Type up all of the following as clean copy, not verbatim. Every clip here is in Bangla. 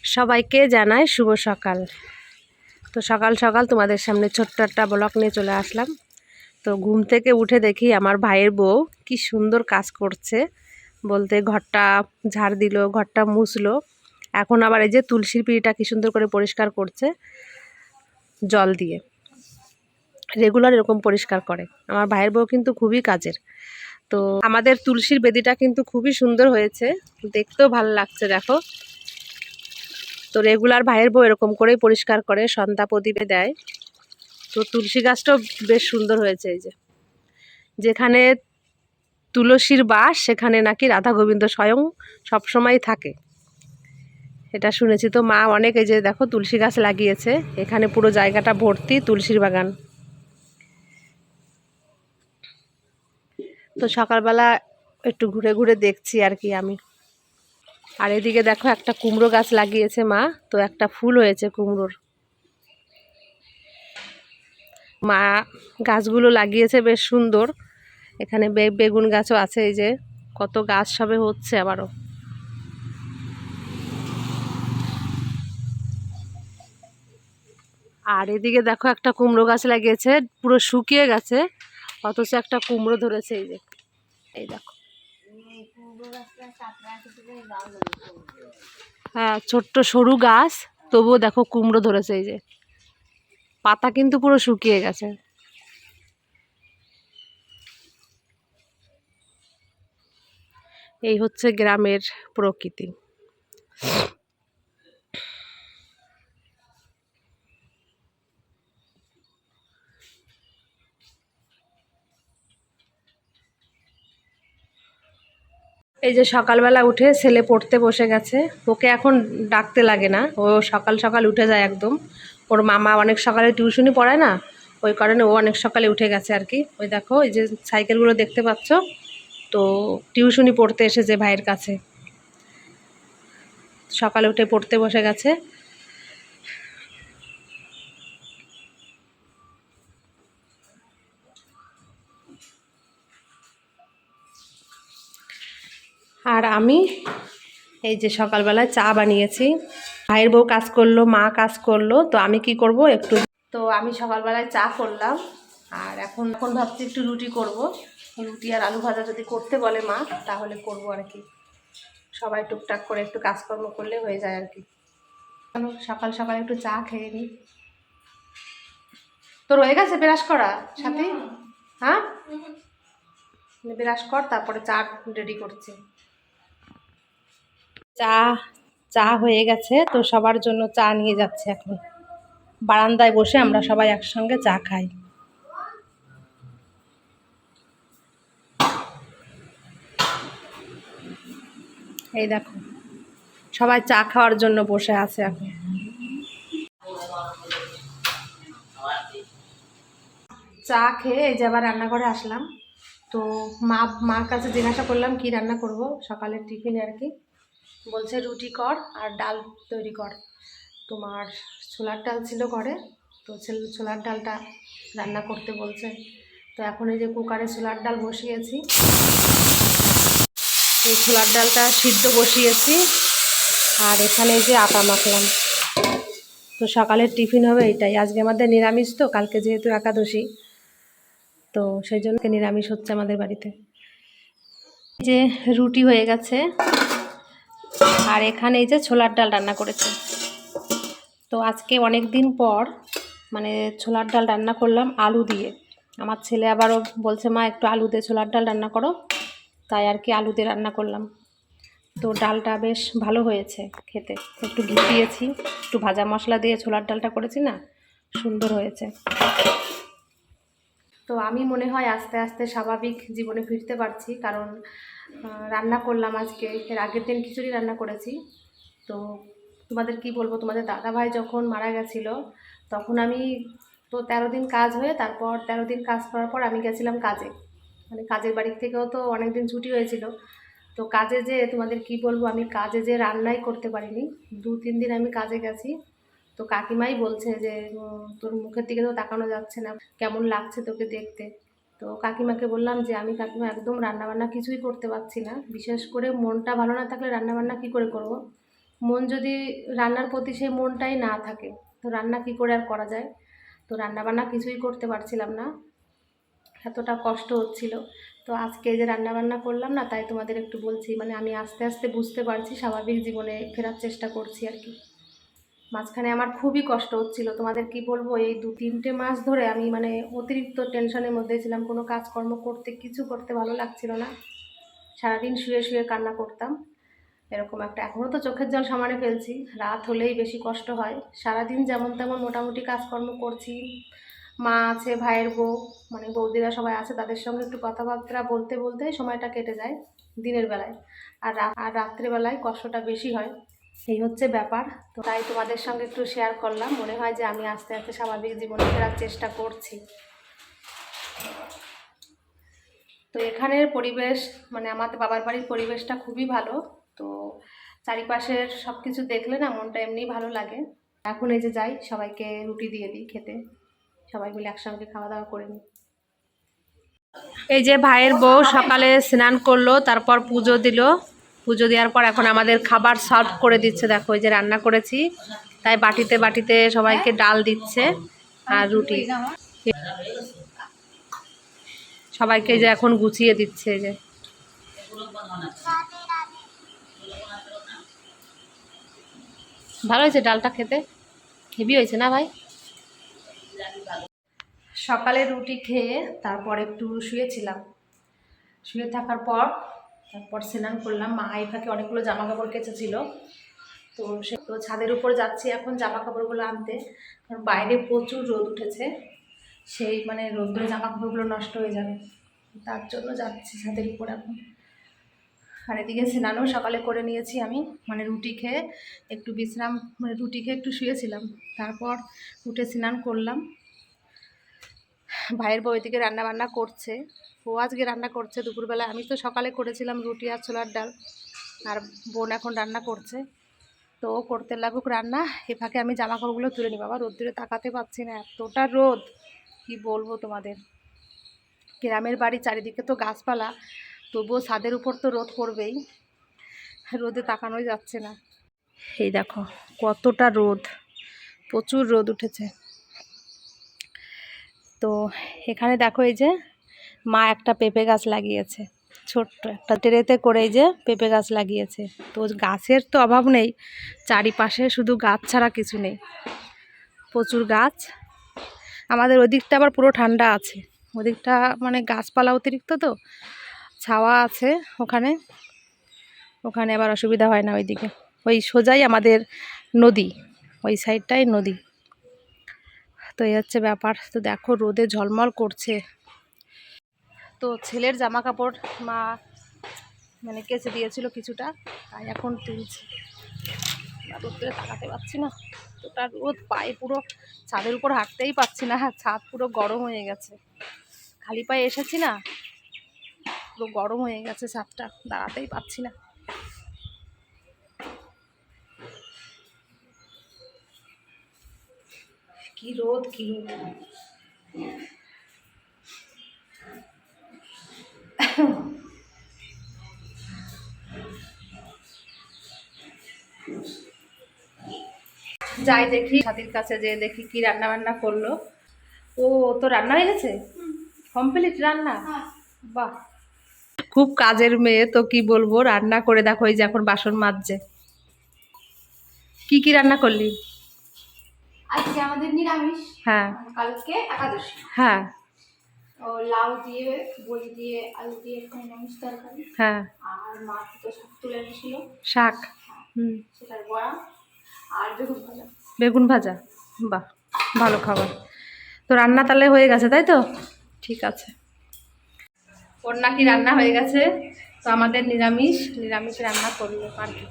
সবাইকে জানাই শুভ সকাল। তো সকাল সকাল তোমাদের সামনে ছোট্ট একটা ব্লগ নিয়ে চলে আসলাম। তো ঘুম থেকে উঠে দেখি আমার ভাইয়ের বউ কি সুন্দর কাজ করছে, বলতে ঘরটা ঝাড় দিল, ঘরটা মুছলো, এখন আবার এই যে তুলসীর পিঁড়িটা কি সুন্দর করে পরিষ্কার করছে জল দিয়ে। রেগুলার এরকম পরিষ্কার করে আমার ভাইয়ের বউ, কিন্তু খুবই কাজের। তো আমাদের তুলসীর বেদিটা কিন্তু খুবই সুন্দর হয়েছে, দেখতেও ভালো লাগছে দেখো। তো রেগুলার ভাইয়ের বউ এরকম করেই পরিষ্কার করে, সন্ধ্যা প্রদীপে দেয়। তো তুলসী গাছটাও বেশ সুন্দর হয়েছে। এই যে যেখানে তুলসীর বাস সেখানে নাকি রাধা গোবিন্দ স্বয়ং সবসময় থাকে, এটা শুনেছি। তো মা অনেক, এই যে দেখো তুলসী গাছ লাগিয়েছে, এখানে পুরো জায়গাটা ভর্তি তুলসীর বাগান। তো সকালবেলা একটু ঘুরে ঘুরে দেখছি আর কি আমি। আর এদিকে দেখো একটা কুমড়ো গাছ লাগিয়েছে মা, তো একটা ফুল হয়েছে কুমড়োর। মা গাছগুলো লাগিয়েছে বেশ সুন্দর। এখানে বেগুন গাছও আছে, এই যে কত গাছ সবে হচ্ছে আবারও। আর এদিকে দেখো একটা কুমড়ো গাছ লাগিয়েছে, পুরো শুকিয়ে গেছে, অথচ একটা কুমড়ো ধরেছে। এই যে এই দেখো, হ্যাঁ ছোট্ট সরু গাছ, তবুও দেখো কুমড়ো ধরেছে। এই যে পাতা কিন্তু পুরো শুকিয়ে গেছে। এই হচ্ছে গ্রামের প্রকৃতি। এই যে সকালবেলা উঠে ছেলে পড়তে বসে গেছে, ওকে এখন ডাকতে লাগে না, ও সকাল সকাল উঠে যায় একদম। ওর মামা অনেক সকালে টিউশনি পড়ায় না, ওই কারণে ও অনেক সকালে উঠে গেছে আর কি। ওই দেখো এই যে সাইকেলগুলো দেখতে পাচ্ছ, তো টিউশনি পড়তে এসেছে ভাইয়ের কাছে, সকালে উঠে পড়তে বসে গেছে। আর আমি এই যে সকালবেলায় চা বানিয়েছি, ভাইয়ের বউ কাজ করলো, মা কাজ করলো, তো আমি কি করব একটু। তো আমি সকালবেলায় চা করলাম, আর এখন এখন ভাবছি একটু রুটি করব। রুটি আর আলু ভাজা যদি করতে বলে মা তাহলে করব আর কি। সবাই টুকটাক করে একটু কাজকর্ম করলে হয়ে যায় আর কি। সকাল সকাল একটু চা খেয়ে নিই। তোর হয়ে গেছে ব্রাশ করা সাথে? হ্যাঁ, ব্রাশ কর, তারপরে চা রেডি করছি। চা চা হয়ে গেছে, তো সবার জন্য চা নিয়ে যাচ্ছে এখন। বারান্দায় বসে আমরা সবাই একসঙ্গে চা খাই। এই দেখো সবাই চা খাওয়ার জন্য বসে আছে এখন। চা খেয়ে এই যে আবার রান্নাঘরে আসলাম। তো মার কাছে জিজ্ঞাসা করলাম কি রান্না করব সকালের টিফিনে আর কি। বলছে রুটি কর আর ডাল তৈরি কর। তোমার ছোলার ডাল ছিল ঘরে, তো ছোলার ডালটা রান্না করতে বলছে। তো এখন এই যে কুকারে ছোলার ডাল বসিয়েছি, এই ছোলার ডালটা সিদ্ধ বসিয়েছি, আর এখানে এই যে আটা মাখলাম। তো সকালের টিফিন হবে এটাই। আজকে আমাদের নিরামিষ, তো কালকে যেহেতু একাদশী, তো সেই জন্য নিরামিষ হচ্ছে আমাদের বাড়িতে। যে রুটি হয়ে গেছে, আর এখানে এই যে ছোলার ডাল রান্না করেছে। তো আজকে অনেক দিন পর মানে ছোলার ডাল রান্না করলাম আলু দিয়ে। আমার ছেলে আবারও বলছে মা একটু আলু দিয়ে ছোলার ডাল রান্না করো, তাই আর কি আলু দিয়ে রান্না করলাম। তো ডালটা বেশ ভালো হয়েছে খেতে, একটু ঘি দিয়েছি, একটু ভাজা মশলা দিয়ে ছোলার ডালটা করেছি না, সুন্দর হয়েছে। তো আমি মনে হয় আস্তে আস্তে স্বাভাবিক জীবনে ফিরতে পারছি, কারণ রান্না করলাম আজকে, এর আগের দিন খিচুড়ি রান্না করেছি। তো তোমাদের কি বলবো, তোমাদের দাদাভাই যখন মারা গেছিলো তখন আমি তো 13 দিন কাজ হয়ে, তারপর 13 দিন কাজ করার পর আমি গেছিলাম কাজে, মানে কাজের বাড়ির থেকেও তো অনেক দিন ছুটি হয়েছিল। তো কাজে যে তোমাদের কি বলবো, আমি কাজে যে রান্নাই করতে পারিনি, 2-3 দিন আমি কাজে গেছি। তো কাকিমাই বলছে যে তোর মুখের দিকে তো তাকানো যাচ্ছে না, কেমন লাগছে তোকে দেখতে। তো কাকিমাকে বললাম যে আমি কাকিমা একদম রান্নাবান্না কিছুই করতে পারছি না, বিশেষ করে মনটা ভালো না থাকলে রান্নাবান্না কী করে করব। মন যদি রান্নার প্রতি সেই মনটাই না থাকে তো রান্না কি করে আর করা যায়। তো রান্না বান্না কিছুই করতে পারছিলাম না, এতটা কষ্ট হচ্ছিল। তো আজকে যে রান্না বান্না করলাম না, তাই তোমাদের একটু বলছি, মানে আমি আস্তে আস্তে বুঝতে পারছি, স্বাভাবিক জীবনে ফেরার চেষ্টা করছি আর কি। মাঝখানে আমার খুবই কষ্ট হচ্ছিল, তোমাদের কি বলবো, এই 2-3টে মাস ধরে আমি মানে অতিরিক্ত টেনশনের মধ্যে ছিলাম। কোনো কাজকর্ম করতে, কিছু করতে ভালো লাগছিল না। সারাদিন শুয়ে শুয়ে কান্না করতাম, এরকম একটা। এখনও তো চোখের জল সমানে ফেলছি, রাত হলেই বেশি কষ্ট হয়। সারাদিন যেমন তেমন মোটামুটি কাজকর্ম করছি, মা আছে, ভাইয়ের বউ, মানে বৌদিরা সবাই আছে, তাদের সঙ্গে একটু কথাবার্তা বলতে বলতে সময়টা কেটে যায় দিনের বেলায়। আর রাত্রেবেলায় কষ্টটা বেশি হয়, এই হচ্ছে ব্যাপার। তো তাই তোমাদের সঙ্গে একটু শেয়ার করলাম। মনে হয় যে আমি আস্তে আস্তে স্বাভাবিক জীবনে ফেরার চেষ্টা করছি। তো এখানের পরিবেশ, মানে আমাদের বাবার বাড়ির পরিবেশটা খুবই ভালো। তো চারিপাশের সব কিছু দেখলে না মনটা এমনি ভালো লাগে। এখন এই যে যাই, সবাইকে রুটি দিয়ে দিই খেতে, সবাই মিলে একসঙ্গে খাওয়া দাওয়া করে নিই। এই যে ভাইয়ের বউ সকালে স্নান করলো, তারপর পুজো দিল। পুজো দেওয়ার পর এখন আমাদের খাবার সার্ভ করে দিচ্ছে। দেখো এই যে রান্না করেছি, তাই বাটিতে বাটিতে সবাইকে ডাল দিচ্ছে আর রুটি। সবাইকে যে এখন গুছিয়ে দিচ্ছে। এই যে ভালো হয়েছে ডালটা খেতে, হেভি হয়েছে না ভাই? সকালে রুটি খেয়ে তারপর একটু শুয়েছিলাম। শুয়ে থাকার পর তারপর স্নান করলাম। মা এই ফাঁকে অনেকগুলো জামা কাপড় কেচেছিল, তো সে তো ছাদের উপর যাচ্ছি এখন জামা কাপড়গুলো আনতে, কারণ বাইরে প্রচুর রোদ উঠেছে। সেই মানে রোদ্রে জামা কাপড়গুলো নষ্ট হয়ে যাবে, তার জন্য যাচ্ছি ছাদের উপর এখন। আর এদিকে স্নানও সকালে করে নিয়েছি আমি, মানে রুটি খেয়ে একটু বিশ্রাম, মানে রুটি খেয়ে একটু শুয়েছিলাম, তারপর উঠে স্নান করলাম। ভাইয়ের বউ এদিকে রান্না বান্না করছে, ও আজকে রান্না করছে দুপুরবেলা। আমি তো সকালে করেছিলাম রুটি আর ছোলার ডাল, আর বোন এখন রান্না করছে। তো ও করতে লাগুক রান্না, এ ফাঁকে আমি জামা কাপড়গুলো তুলে নিই। বাবা রোদ্দুরে তাকাতে পারছি না, এতটা রোদ কি বলবো তোমাদের। গ্রামের বাড়ি, চারিদিকে তো গাছপালা, তবুও ছাদের উপর তো রোদ পড়বেই, রোদে তাকানোই যাচ্ছে না। এই দেখো কতটা রোদ, প্রচুর রোদ উঠেছে। তো এখানে দেখো এই যে মা একটা পেঁপে গাছ লাগিয়েছে, ছোট্ট একটা ট্রেতে করে এই যে পেঁপে গাছ লাগিয়েছে। তো গাছের তো অভাব নেই, চারিপাশে শুধু গাছ ছাড়া কিছু নেই, প্রচুর গাছ। আমাদের ওদিকটা আবার পুরো ঠান্ডা আছে, ওদিকটা মানে গাছপালা অতিরিক্ত, তো ছাওয়া আছে ওখানে, ওখানে আবার অসুবিধা হয় না। ওইদিকে ওই সোজাই আমাদের নদী, ওই সাইডটাই নদী। তো এই হচ্ছে ব্যাপার। তো দেখো রোদে ঝলমল করছে। তো ছেলের জামা কাপড় মা মানে কেচে দিয়েছিল কিছুটা, তাই এখন তুলছি। রোদ্রে তাকাতে পারছি না, ওটা রোদ, পায়ে পুরো ছাদের উপর হাঁটতেই পারছি না, ছাদ পুরো গরম হয়ে গেছে। খালি পায়ে এসেছি না, পুরো গরম হয়ে গেছে ছাদটা, দাঁড়াতেই পারছি না। কি রোদ, কি রোদ। যাই দেখি ছাতির কাছে, যে দেখি কি রান্না বান্না করলো। ও তো রান্না হয়ে গেছে, কমপ্লিট রান্না, বাহ। খুব কাজের মেয়ে, তো কি বলবো, রান্না করে দেখো এই যে এখন বাসন মাজছে। কি কি রান্না করলি? আজকে আমাদের নিরামিষ, হ্যাঁ কালকে একাদশী। হ্যাঁ ও লাউ দিয়ে, বড়ি দিয়ে, আলু দিয়ে একটা নিরামিষ তরকারি। হ্যাঁ, আর মা তো শাক তুলে এনেছিল, শাক, হুম, সেটার বড়া আর বেগুন ভাজা। বেগুন ভাজা, বাহ, ভালো খাবার। তো রান্না তাহলে হয়ে গেছে, তাই তো? ঠিক আছে। ওর নাকি রান্না হয়ে গেছে, তো আমাদের নিরামিষ নিরামিষ রান্না করলো আর কি।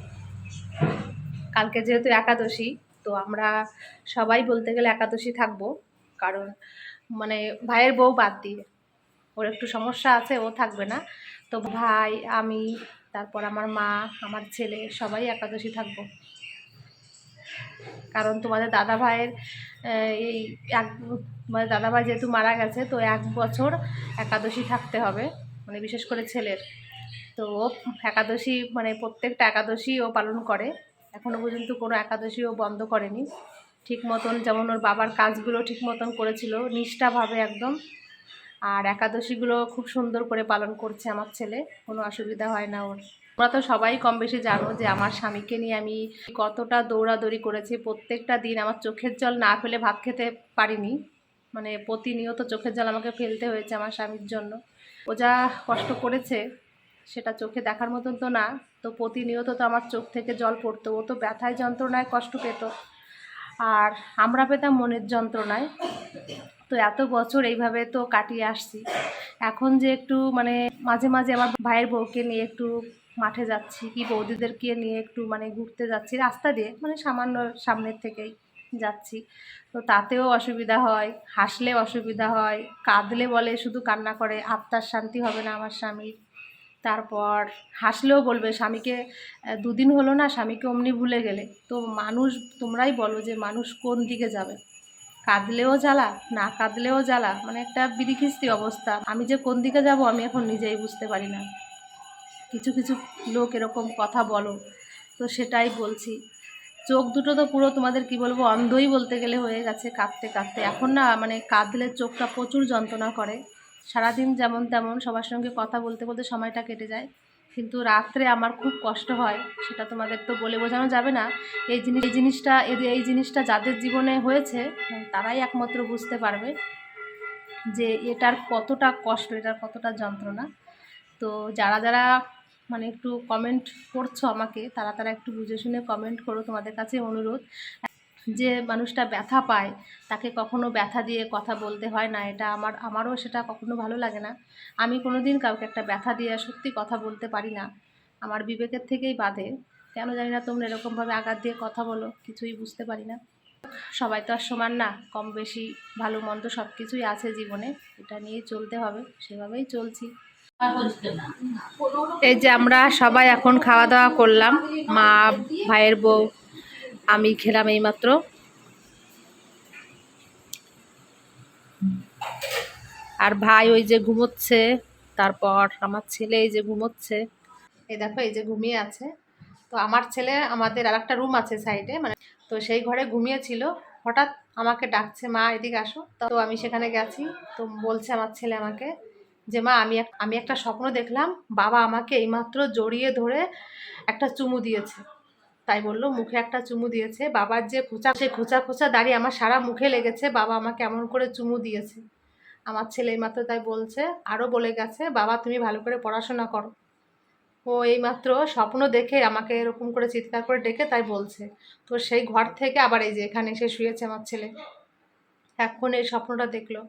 কালকে যেহেতু একাদশী, তো আমরা সবাই বলতে গেলে একাদশী থাকবো, কারণ মানে ভাইয়ের বউ বাদ দিয়ে, ওর একটু সমস্যা আছে, ও থাকবে না। তো ভাই, আমি, তারপর আমার মা, আমার ছেলে, সবাই একাদশী থাকবো। কারণ তোমাদের দাদা ভাইয়ের এই এক, মানে দাদা ভাই যেহেতু মারা গেছে, তো 1 বছর একাদশী থাকতে হবে, মানে বিশেষ করে ছেলের। তো ও একাদশী, মানে প্রত্যেকটা একাদশী ও পালন করে। এখনও পর্যন্ত কোনো একাদশীও বন্ধ করেনি। ঠিক মতন যেমন ওর বাবার কাজগুলো ঠিক মতন করেছিল নিষ্ঠাভাবে একদম, আর একাদশীগুলো খুব সুন্দর করে পালন করছে আমার ছেলে, কোনো অসুবিধা হয় না ওর। তোমরা তো সবাই কম বেশি জানো যে আমার স্বামীকে নিয়ে আমি কতটা দৌড়াদৌড়ি করেছি। প্রত্যেকটা দিন আমার চোখের জল না ফেলে ভাত খেতে পারিনি, মানে প্রতিনিয়ত চোখের জল আমাকে ফেলতে হয়েছে আমার স্বামীর জন্য। ও যা কষ্ট করেছে সেটা চোখে দেখার মতন তো না। তো প্রতিনিয়ত তো আমার চোখ থেকে জল পড়তো, ও তো ব্যথায় যন্ত্রণায় কষ্ট পেত, আর আমরা পেতাম মনের যন্ত্রণায়। তো এত বছর এইভাবে তো কাটিয়ে আসছি। এখন যে একটু মানে মাঝে মাঝে আমার ভাইয়ের বউকে নিয়ে একটু মাঠে যাচ্ছি, কি বৌদিদেরকে নিয়ে একটু মানে ঘুরতে যাচ্ছি রাস্তা দিয়ে, মানে সামান্য সামনের থেকেই যাচ্ছি, তো তাতেও অসুবিধা হয়, হাসলে অসুবিধা হয়, কাঁদলে বলে শুধু কান্না করে, আত্মার শান্তি হবে না আমার স্বামীর। তারপর হাসলেও বলবে স্বামীকে দুদিন হলো না স্বামীকে অমনি ভুলে গেলে। তো মানুষ, তোমরাই বলো যে মানুষ কোন দিকে যাবে? কাঁদলেও জ্বালা, না কাঁদলেও জ্বালা, মানে একটা বিরিখিস্তি অবস্থা। আমি যে কোন দিকে যাব আমি এখন নিজেই বুঝতে পারি না। কিছু কিছু লোক এরকম কথা বলো, তো সেটাই বলছি। চোখ দুটো তো পুরো তোমাদের কি বলবো অন্ধই বলতে গেলে হয়ে গেছে কাঁদতে কাঁদতে। এখন না মানে কাঁদলে চোখটা প্রচুর যন্ত্রণা করে। সারাদিন যেমন তেমন সবার সঙ্গে কথা বলতে বলতে সময়টা কেটে যায়, কিন্তু রাত্রে আমার খুব কষ্ট হয়, সেটা তোমাদের তো বলে বোঝানো যাবে না। এই জিনিসটা যাদের জীবনে হয়েছে তারাই একমাত্র বুঝতে পারবে যে এটার কতটা কষ্ট, এটার কতটা যন্ত্রণা। তো যারা যারা মানে একটু কমেন্ট করছো আমাকে, তারা তারা একটু বুঝে শুনে কমেন্ট করো, তোমাদের কাছে অনুরোধ। যে মানুষটা ব্যথা পায় তাকে কখনো ব্যথা দিয়ে কথা বলতে হয় না, এটা আমারও সেটা কখনো ভালো লাগে না। আমি কোনো দিন কাউকে একটা ব্যথা দিয়ে সত্যি কথা বলতে পারি না, আমার বিবেকের থেকেই বাধে। কেন জানি না তোমরা এরকমভাবে আঘাত দিয়ে কথা বলো, কিছুই বুঝতে পারি না। সবাই তো আর সমান না, কম বেশি ভালো মন্দ সব কিছুই আছে জীবনে, এটা নিয়েই চলতে হবে, সেভাবেই চলছি। এই যে আমরা সবাই এখন খাওয়া দাওয়া করলাম, মা, ভাইয়ের বউ, আমি খেলাম এইমাত্র। আর ভাই ওই যে ঘুমোচ্ছে, তারপর আমার ছেলে এই যে ঘুমোচ্ছে, এই দেখো এই যে ঘুমিয়ে আছে। তো আমার ছেলে, আমাদের আর একটা রুম আছে সাইডে, মানে তো সেই ঘরে ঘুমিয়েছিল, হঠাৎ আমাকে ডাকছে মা এদিকে আসো। তো আমি সেখানে গেছি। তো বলছে আমার ছেলে আমাকে যে মা আমি একটা স্বপ্ন দেখলাম, বাবা আমাকে এইমাত্র জড়িয়ে ধরে একটা চুমু দিয়েছে। তাই বললো মুখে একটা চুমু দিয়েছে, বাবার যে খোঁচা খোঁচা দাড়ি আমার সারা মুখে লেগেছে, বাবা আমাকে এমন করে চুমু দিয়েছে। আমার ছেলে এইমাত্র তাই বলছে, আরও বলে গেছে বাবা তুমি ভালো করে পড়াশোনা করো। ও এইমাত্র স্বপ্ন দেখে আমাকে এরকম করে চিৎকার করে ডেকে তাই বলছে। তো সেই ঘর থেকে আবার এই যে এখানে এসে শুয়েছে আমার ছেলে, এখন এই স্বপ্নটা দেখলো।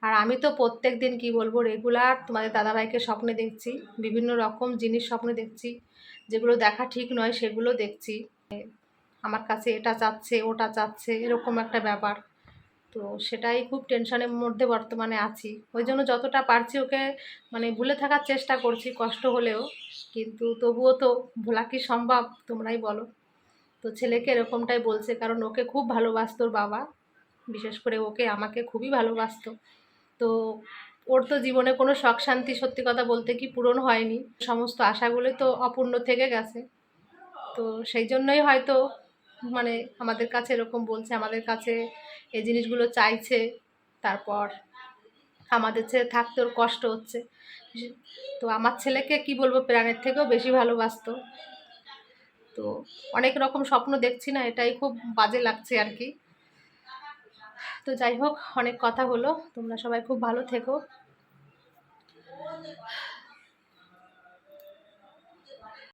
আর আমি তো প্রত্যেক দিন কি বলবো রেগুলার তোমাদের দাদাভাইকে স্বপ্নে দেখছি, বিভিন্ন রকম জিনিস স্বপ্নে দেখছি, যেগুলো দেখা ঠিক নয় সেগুলো দেখছি। আমার কাছে এটা চাচ্ছে ওটা চাচ্ছে, এরকম একটা ব্যাপার। তো সেটাই খুব টেনশনের মধ্যে বর্তমানে আছি। ওই জন্য যতটা পারছি ওকে মানে ভুলে থাকার চেষ্টা করছি কষ্ট হলেও, কিন্তু তবুও তো ভোলা কি সম্ভব, তোমরাই বলো। তো ছেলেকে এরকমটাই বলছে, কারণ ওকে খুব ভালোবাসতো ওর বাবা, বিশেষ করে ওকে আমাকে খুবই ভালোবাসতো। তো ওর তো জীবনে কোনো শখ শান্তি সত্যি কথা বলতে কি পূরণ হয়নি, সমস্ত আশাগুলো তো অপূর্ণ থেকে গেছে। তো সেই জন্যই হয়তো মানে আমাদের কাছে এরকম বলছে, আমাদের কাছে এই জিনিসগুলো চাইছে। তারপর আমাদের ছেলে থাকতে ওর কষ্ট হচ্ছে। তো আমার ছেলেকে কি বলবো প্রাণের থেকেও বেশি ভালোবাসতো। তো অনেক রকম স্বপ্ন দেখছি না, এটাই খুব বাজে লাগছে আর কি। তো যাই হোক, অনেক কথা হলো, তোমরা সবাই খুব ভালো থেকো।